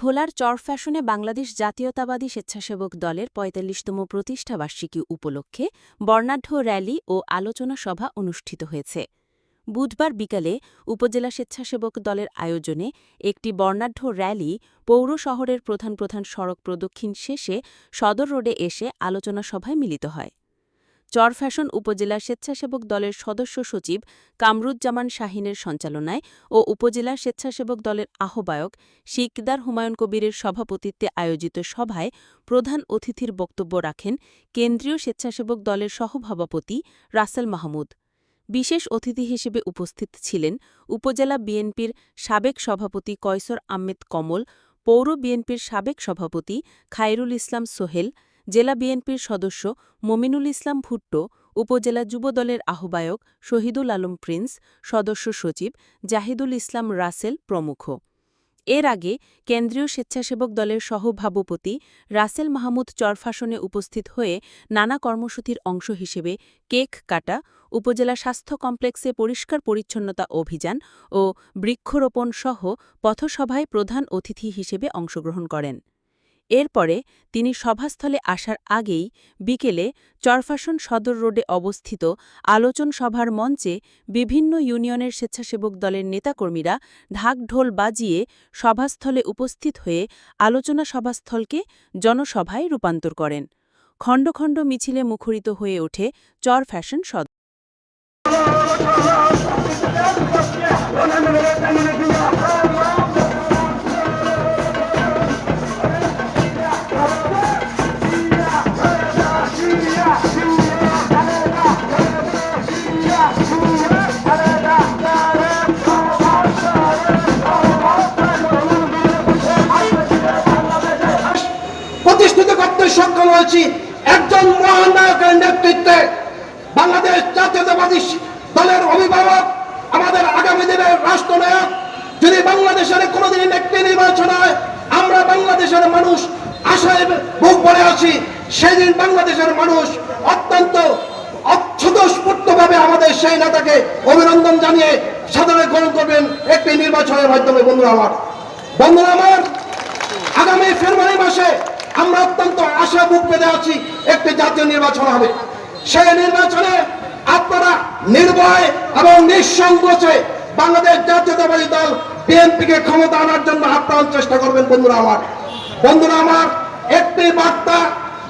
ভোলার চরফ্যাশনে বাংলাদেশ জাতীয়তাবাদী স্বেচ্ছাসেবক দলের ৪৫তম প্রতিষ্ঠাবার্ষিকী উপলক্ষে বর্ণাঢ্য র্যালি ও আলোচনা সভা অনুষ্ঠিত হয়েছে। বুধবার বিকালে উপজেলা স্বেচ্ছাসেবক দলের আয়োজনে একটি বর্ণাঢ্য র্যালি পৌর শহরের প্রধান প্রধান সড়ক প্রদক্ষিণ শেষে সদর রোডে এসে আলোচনা সভায় মিলিত হয়। চরফ্যাশন উপজেলা স্বেচ্ছাসেবক দলের সদস্য সচিব কামরুজ্জামান শাহীনের সঞ্চালনায় ও উপজেলা স্বেচ্ছাসেবক দলের আহ্বায়ক সিকদার হুমায়ুন কবিরের সভাপতিত্বে আয়োজিত সভায় প্রধান অতিথির বক্তব্য রাখেন কেন্দ্রীয় স্বেচ্ছাসেবক দলের সহসভাপতি রাসেল মাহমুদ। বিশেষ অতিথি হিসেবে উপস্থিত ছিলেন উপজেলা বিএনপির সাবেক সভাপতি কয়সর আহমেদ কমল, পৌর বিএনপির সাবেক সভাপতি খায়রুল ইসলাম সোহেল, জেলা বিএনপির সদস্য মমিনুল ইসলাম ভুট্টো, উপজেলা যুবদলের আহ্বায়ক শহীদুল আলম প্রিন্স, সদস্য সচিব জাহিদুল ইসলাম রাসেল প্রমুখ। এর আগে কেন্দ্রীয় স্বেচ্ছাসেবক দলের সহভাপতি রাসেল মাহমুদ চরফ্যাশনে উপস্থিত হয়ে নানা কর্মসূচির অংশ হিসেবে কেক কাটা, উপজেলা স্বাস্থ্য কমপ্লেক্সে পরিষ্কার পরিচ্ছন্নতা অভিযান ও বৃক্ষরোপণ সহ পথসভায় প্রধান অতিথি হিসেবে অংশগ্রহণ করেন। এরপরে তিনি সভাস্থলে আসার আগেই বিকেলে চরফ্যাশন সদর রোডে অবস্থিত আলোচন সভার মঞ্চে বিভিন্ন ইউনিয়নের স্বেচ্ছাসেবক দলের নেতাকর্মীরা ঢাকঢোল বাজিয়ে সভাস্থলে উপস্থিত হয়ে আলোচনা সভাস্থলকে জনসভায় রূপান্তর করেন। খণ্ড খণ্ড মিছিলে মুখরিত হয়ে ওঠে চরফ্যাশন সদর। প্রতিষ্ঠিত করতে সক্ষম হয়েছি একজন মহানায়কের নেতৃত্বে। বাংলাদেশ জাতীয়তাবাদী দলের অভিভাবক, আমাদের আগামী দিনের রাষ্ট্রনায়ক যদি বাংলাদেশের কোনোদিন একটি নির্বাচন হয়, আমরা বাংলাদেশের মানুষ আশায় বুক ভরে আছি। সেদিন বাংলাদেশের মানুষ অত্যন্ত স্বতঃস্ফূর্তভাবে আমাদের সেই নেতাকে অভিনন্দন জানিয়ে সাদরে গ্রহণ করবেন একটি নির্বাচনের মাধ্যমে। বন্ধুরা আমার, আগামী ফেব্রুয়ারি মাসে আমরা অত্যন্ত আশা বুক পেতে আছি একটি জাতীয় নির্বাচন হবে। সেই নির্বাচনে আপনারা নির্ভয় এবং নিঃসংকোচে বাংলাদেশ জাতীয়তাবাদী দল বিএনপিকে ক্ষমতা আনার জন্য আপ্রাণ চেষ্টা করবেন। বন্ধুরা আমার, একটি বার্তা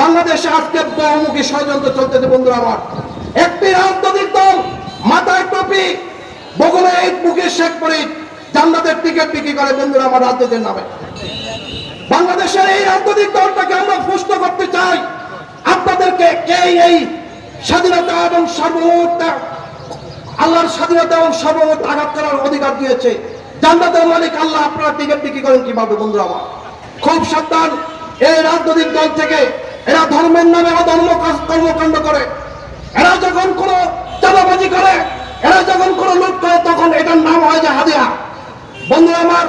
বাংলাদেশে আজকে বহুমুখী ষড়যন্ত্র চলতেছে। বন্ধুরা আমার, একটি রাজনৈতিক দল মাথায় টুপি, বগলে এই মুখে শেখ ফরিদ জান্নাতের টিকিট বিক্রি করে। বন্ধুরা আমার, রাজনীতির নামে বাংলাদেশের এই রাজনৈতিক দলটাকে আমরা পুষ্ট করতে চাই। আপনাদেরকে কে এই স্বাধীনতা এবং সার্বভৌমত্ব, আল্লাহর স্বাধীনতা এবং সার্বভৌমত্ব আঘাত করার অধিকার দিয়েছে? জান্নাতের মালিক আল্লাহ, আপনারা টিকিট বিক্রি করেন কিভাবে? বন্ধুরা আমার, খুব সাবধান এই রাজনৈতিক দল থেকে। এরা ধর্মের নামে অধর্ম কর্মকাণ্ড করে, এরা যখন কোনো চাঁদাবাজি করে, এরা যখন কোনো লুট করে, তখন এটার নাম হয় যে হাদিয়া। বন্ধুরা আমার,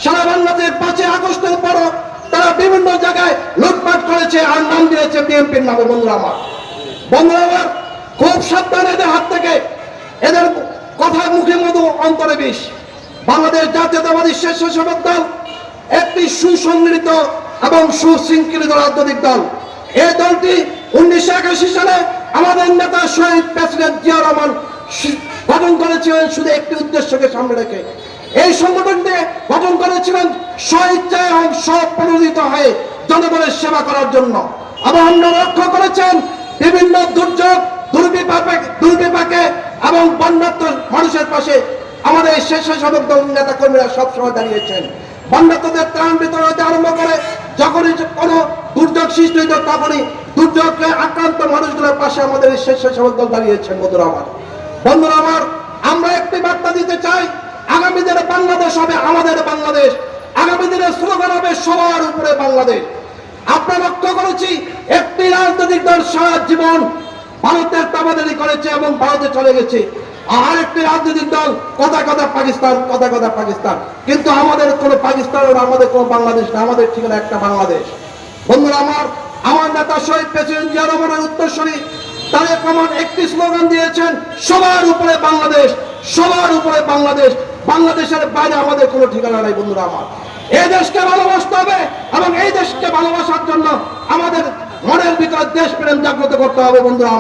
সারা বাংলাদেশ 5ই আগস্টের পরও তারা বিভিন্ন জায়গায় লুটপাট করেছে আর নাম দিয়েছে বিএনপির নামে। বন্ধুরা আমার, খুব সাবধান এদের হাত থেকে। এদের কথা মুখে মধু, অন্তরে বিষ। বাংলাদেশ জাতীয়তাবাদী স্বেচ্ছাসেবক দল একটি সুসংগঠিত এবং সুশৃঙ্খলিত রাজনৈতিক দল। এই দলটি 1981 সালে আমাদের নেতা শহীদ প্রেসিডেন্ট জিয়া রহমান গঠন করেছিলেন শুধু একটি উদ্দেশ্যকে সামনে রেখে। এই সংগঠনটি গঠন করেছিলেন স্বইচ্ছায় এবং স্বপ্রণোদিত হয়ে জনগণের সেবা করার জন্য। আবার আমরা লক্ষ্য করেছেন বিভিন্ন দুর্যোগ দুর্বিপাকে এবং বন্যার্ত মানুষের পাশে আমাদের স্বেচ্ছাসেবক দল নেতা কর্মীরা সবসময় দাঁড়িয়েছেন। বন্যার্তদের ত্রাণ বিতরণ হতে আরম্ভ করে যখনই কোনো দুর্যোগ সৃষ্টি হইত, তখনই দুর্যোগে আক্রান্ত মানুষগুলোর পাশে আমাদের স্বেচ্ছাসেবক দল দাঁড়িয়েছেন। বন্ধুরা আমার, আমরা একটি বার্তা দিতে চাই। আগামী দিনে বাংলাদেশ হবে আমাদের বাংলাদেশ। আগামী দিনে স্লোগান হবে সবার উপরে বাংলাদেশ। আমরা লক্ষ্য করেছি একটি রাজনৈতিক দল সারা জীবন ভারতের তাবাদারি করেছে এবং ভারতে চলে গেছে। আর একটি রাজনৈতিক দল কথা পাকিস্তান, কিন্তু আমাদের কোনো পাকিস্তান ও আমাদের কোনো বাংলাদেশ না, আমাদের ঠিকানা একটা বাংলাদেশ। বন্ধুরা আমার নেতা শহীদ প্রেসিডেন্ট জিয়া রহমানের উত্তরসূরি তারেক রহমান একটি স্লোগান দিয়েছেন, সবার উপরে বাংলাদেশ, সবার উপরে বাংলাদেশ। বাংলাদেশের বাইরে আমাদের কোনো ঠিকানা নাই। বন্ধুরা আমার, এই দেশকে ভালোবাসতে এবং এই দেশকে ভালোবাসার জন্য আমাদের মনের ভিতরে দেশপ্রেম জাগ্রত করতে হবে। বন্ধুরা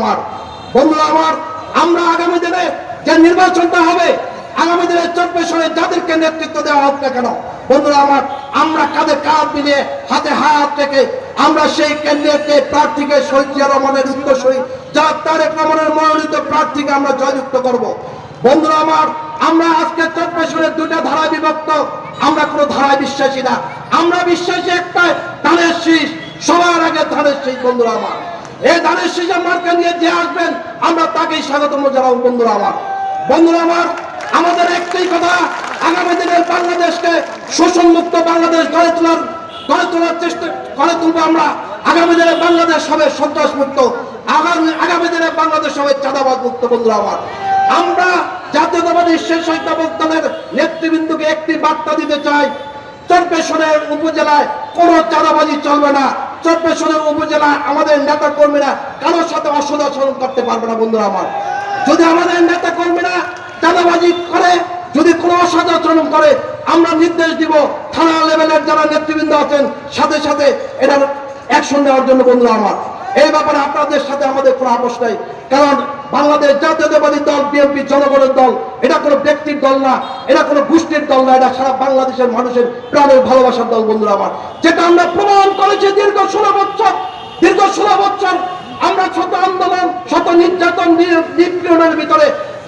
আমার, আমরা আগামী দিনে যে নির্বাচনটা হবে, আগামী দিনে 14 সালে যাদেরকে নেতৃত্ব দেওয়া হোক না কেন, বন্ধুরা আমার, আমরা কাঁধে কাঁধ মিলিয়ে হাতে হাত রেখে আমরা সেই ক্যান্ডিডেটকে, প্রার্থীকে, শহীদ জিয়া রহমানের উত্তরসূরি যারা তারেক রহমানের মনোনীত প্রার্থীকে আমরা জয়যুক্ত করব। বন্ধুরা আমার, আমরা আজকে 14 সালের দুইটা ধারায় বিভক্ত। আমরা কোনো ধারায় বিশ্বাসী না, আমরা বিশ্বাসী একটাই, ধানের শীষ, সবার আগে ধানের শীষ। বন্ধুরা আমার, এই ধানের শীষের মার্কা নিয়ে যে আসবেন আমরা তাকেই স্বাগতম জানাবো। বন্ধুরা আমার, আমাদের একটাই কথা, আগামী দিনের বাংলাদেশকে শোষণমুক্ত বাংলাদেশ গড়ে তোলার চেষ্টা করে তুলবো আমরা। আগামী দিনে বাংলাদেশ হবে সন্ত্রাস মুক্ত, আগামী দিনে বাংলাদেশ হবে চাঁদাবাজ মুক্ত। বন্ধুরা আমার, আমরা জাতীয়তাবাদী স্বেচ্ছাসেবক দলের নেতৃবৃন্দকে একটি বার্তা দিতে চাই, 14 উপজেলায় কোনো চাঁদাবাজি চলবে না। 14 উপজেলায় আমাদের নেতা কর্মীরা কারোর সাথে অসদাচরণ করতে পারবে না। বন্ধুরা আমার, যদি আমাদের নেতা কর্মীরা চাঁদাবাজি করে, যদি কোনো অসদাচরণ করে, আমরা নির্দেশ দিব থানা লেভেলের যারা নেতৃবৃন্দ আছেন সাথে সাথে এটার অ্যাকশন নেওয়ার জন্য। বন্ধুরা আমার, এই ব্যাপারে আপনাদের সাথে আমাদের কোনো আপোষ নাই, কারণ বাংলাদেশ জাতীয়তাবাদী দল বিএনপি জনগণের দল, এটা কোনো ব্যক্তির দল না, এটা কোনো গোষ্ঠীর দল না, এটা সারা বাংলাদেশের মানুষের প্রাণের ভালোবাসার দল। বন্ধুরা আমার, যেটা আমরা প্রমাণ করেছি দীর্ঘ 16 বছর আমরা শত আন্দোলন, শত নির্যাতন, নিপীড়নের ভিতরে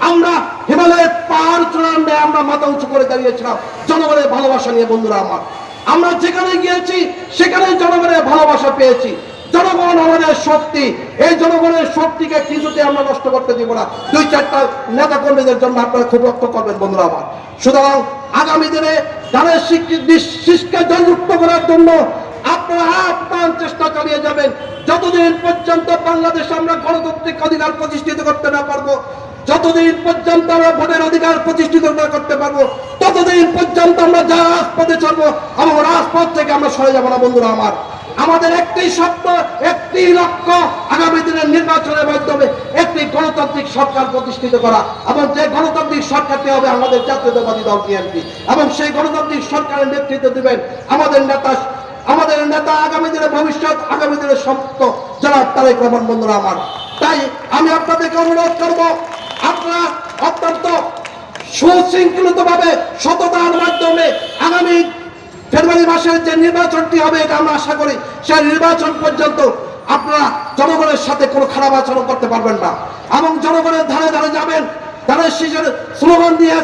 আমরা হিমালয়ের পাহাড় চূড়ার ন্যায় আমরা মাথা উঁচু করে দাঁড়িয়েছিলাম জনগণের ভালোবাসা নিয়ে। বন্ধুরা আমার, আমরা যেখানে গিয়েছি সেখানে জনগণের ভালোবাসা পেয়েছি। জনগণ আমাদের শক্তি, এই জনগণের শক্তিকে কিছুতে আমরা নষ্ট করতে দিব না। 2-4টা নেতা কর্মীদের জন্য আপনারা খুব লক্ষ্য করবেন। বন্ধুরা আমার, সুতরাং আগামী দিনে ধানের শীষকে জয়যুক্ত করার জন্য আপনারা আপ্রাণ চেষ্টা চালিয়ে যাবেন। যতদিন পর্যন্ত বাংলাদেশে আমরা গণতান্ত্রিক অধিকার প্রতিষ্ঠিত করতে না পারবো, যতদিন পর্যন্ত আমরা ভোটের অধিকার প্রতিষ্ঠিত না করতে পারবো, ততদিন পর্যন্ত আমরা রাজপথে চলবো এবং রাজপথ থেকে আমরা সরে যাবো না। বন্ধুরা আমার, আমাদের একটি স্বপ্ন, একটি লক্ষ্য, আগামী দিনের নির্বাচনের মাধ্যমে একটি গণতান্ত্রিক সরকার প্রতিষ্ঠিত করা, এবং যে গণতান্ত্রিক সরকারটি হবে আমাদের জাতীয়তাবাদী দল বিএনপি, এবং সেই গণতান্ত্রিক সরকারের নেতৃত্ব দিবেন আমাদের নেতা আগামী দিনের ভবিষ্যৎ, আগামী দিনের সত্য জনাব তারেক রহমান। বন্ধুরা আমার, তাই আমি আপনাদেরকে অনুরোধ করব, আপনারা অত্যন্ত সুশৃঙ্খলিত ভাবে সততার মাধ্যমে আগামী ফেব্রুয়ারি মাসের যে নির্বাচনটি হবে, এটা আমরা আশা করি সেই নির্বাচন পর্যন্ত আপনারা জনগণের সাথে কোনো খারাপ আচরণ করতে পারবেন না, এবং জনগণের ধারে ধারে যাবেন, ধানের শীষের স্লোগান দিয়ে,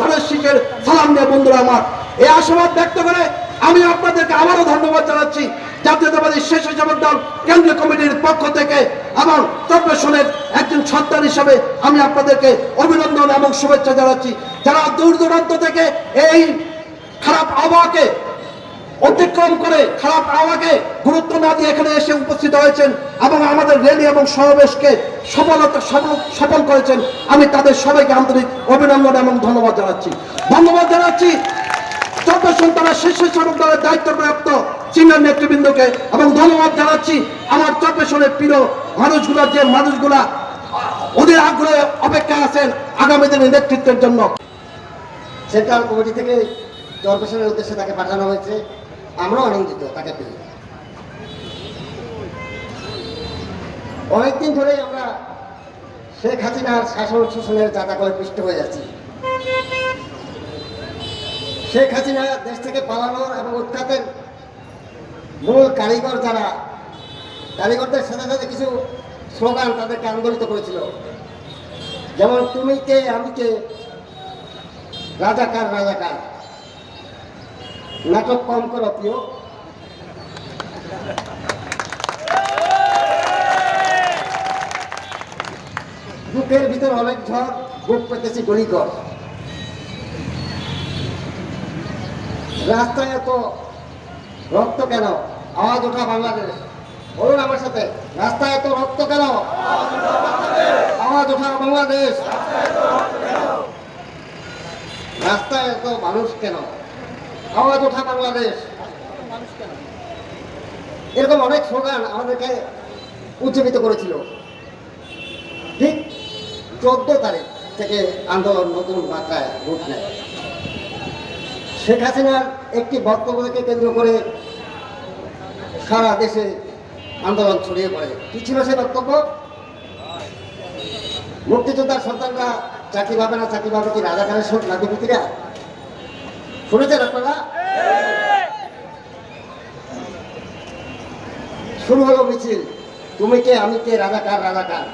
ধানের শীষের সালাম দিয়ে। বন্ধুরা আমার, এই আশাবাদ ব্যক্ত করে আমি আপনাদেরকে আবারও ধন্যবাদ জানাচ্ছি জাতীয়তাবাদী স্বেচ্ছাসেবক দল কেন্দ্রীয় কমিটির পক্ষ থেকে, এবং 14 একজন সন্তান হিসেবে আমি আপনাদেরকে অভিনন্দন এবং শুভেচ্ছা জানাচ্ছি। যারা দূর দূরান্ত থেকে এই খারাপ আবহাওয়াকে অতিক্রম করে, খারাপ আবহাওয়াকে গুরুত্ব না দিয়ে এখানে এসে উপস্থিত হয়েছেন এবং আমাদের র্যালি এবং সমাবেশকে সফল করেছেন, আমি তাদের সবাইকে আন্তরিক অভিনন্দন এবং ধন্যবাদ জানাচ্ছি। 14 তারা স্বেচ্ছাসেবক দলের দায়িত্বপ্রাপ্ত সিনিয়র নেতৃবৃন্দকে, এবং ধন্যবাদ জানাচ্ছি আমার 14 প্রিয় মানুষগুলা, যে মানুষগুলা ওদের আগ্রহে অপেক্ষা আছেন আগামী দিনের নেতৃত্বের জন্য। সেন্ট্রাল কমিটি থেকে 14 উদ্দেশ্যে তাকে পাঠানো হয়েছে, আমরাও আনন্দিত তাকে পেয়ে। অনেকদিন ধরেই আমরা শেখ হাসিনার শাসন শোষণের জাতাকলে পিষ্ট হয়ে যাচ্ছি। শেখ হাসিনা দেশ থেকে পালানোর এবং উৎখাতের মূল কারিগর যারা, কারিগরদের সাথে সাথে কিছু স্লোগান তাদেরকে আন্দোলিত করেছিল, যেমন তুমি কে আমি কে, রাজাকার রাজাকার, নাটক কম করো প্রিয়। বুকের ভিতর অনেক ঝড়, বুক পেতেছি গলিকর। রাস্তায় এত রক্ত কেন, আওয়াজ ওঠা বাংলাদেশ। বলুন আমার সাথে, রাস্তায় এত রক্ত কেন, আওয়াজ ওঠা বাংলাদেশ। রাস্তায় এত মানুষ কেন, আওয়াজ ওঠা বাংলাদেশ। এরকম অনেক স্লোগান আমাদেরকে উজ্জীবিত করেছিল। ঠিক 14 তারিখ থেকে আন্দোলন নতুন মাত্রায় রূপ নেয়। শেখ হাসিনার একটি বক্তব্যকে কেন্দ্র করে সারা দেশে আন্দোলন ছড়িয়ে পড়ে। কি ছিল সে বক্তব্য? মুক্তিযোদ্ধার সন্তানরা চাকরি পাবে না, চাকরি পাবে কি রাজাকারের নাতিপুতিরা? শুনেছেন আপনারা? শুরু হলো মিছিল, তুমি কে আমি কে, রাজাকার রাজাকার।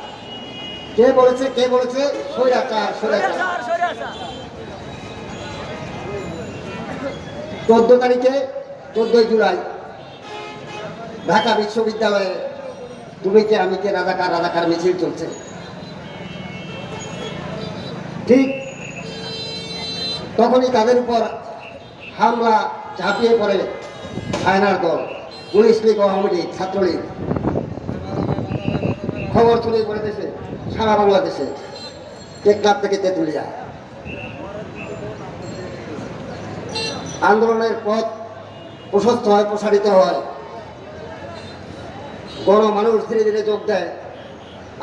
কে বলেছে? কে বলেছে? স্বৈরাচার স্বৈরাচার। 14 তারিখে 14 জুলাই ঢাকা বিশ্ববিদ্যালয়ে তুমি কে আমি কে, রাজাকার রাজাকার মিছিল চলছে। ঠিক তখনই তাদের উপর হামলা ঝাঁপিয়ে পড়ে আয়নার দল, পুলিশ লীগ, আওয়ামী লীগ, ছাত্রলীগ। খবর ছড়িয়ে পড়ে দেশে, সারা বাংলাদেশে, টেকনাফ থেকে তেঁতুলিয়া। আন্দোলনের পথ প্রশস্ত হয়, প্রসারিত হয়। মানুষ ধীরে ধীরে যোগ দেয়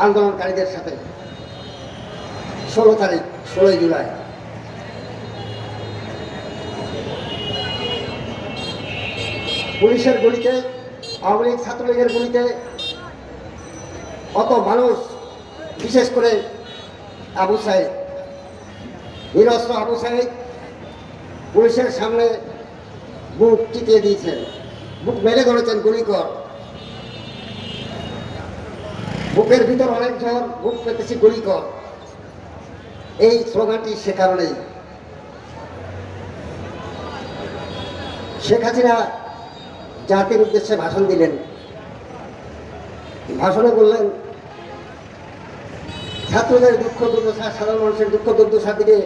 আন্দোলনকারীদের সাথে। 16 তারিখ 16 জুলাই পুলিশের গুলিতে, আওয়ামী লীগ ছাত্রলীগের গুলিতে অত মানুষ, বিশেষ করে আবু সাইদ, নিরস্ত্র আবু সাইদ পুলিশের সামনে বুক টিকিয়ে দিয়েছেন, বুক মেলে ধরেছেন, গুলি কর। বুকের ভিতর অনেক জ্বর, বুক পেতেছি, গুলি কর। এই স্লোগানটি সে কারণেই। শেখ হাসিনা জাতির উদ্দেশ্যে ভাষণ দিলেন। ভাষণে বললেন, ছাত্রদের দুঃখ দুর্দশা, সাধারণ মানুষের দুঃখ দুর্দশার দিকে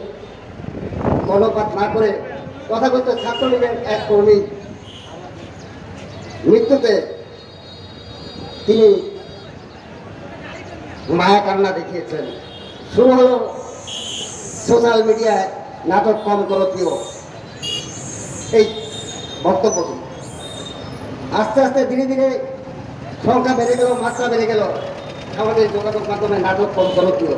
কর্ণপাত না করে তথাকথিত ছাত্রলীগের এক কর্মী মৃত্যুতে তিনি মায়া কান্না দেখিয়েছেন। শুরু হলো সোশ্যাল মিডিয়ায় নাটক কম করো প্রিয়, এই বক্তব্যটি। আস্তে আস্তে ধীরে ধীরে সংখ্যা বেড়ে গেল, মাত্রা বেড়ে গেল। আমাদের যোগাযোগ মাধ্যমে নাটক কম করো প্রিয়।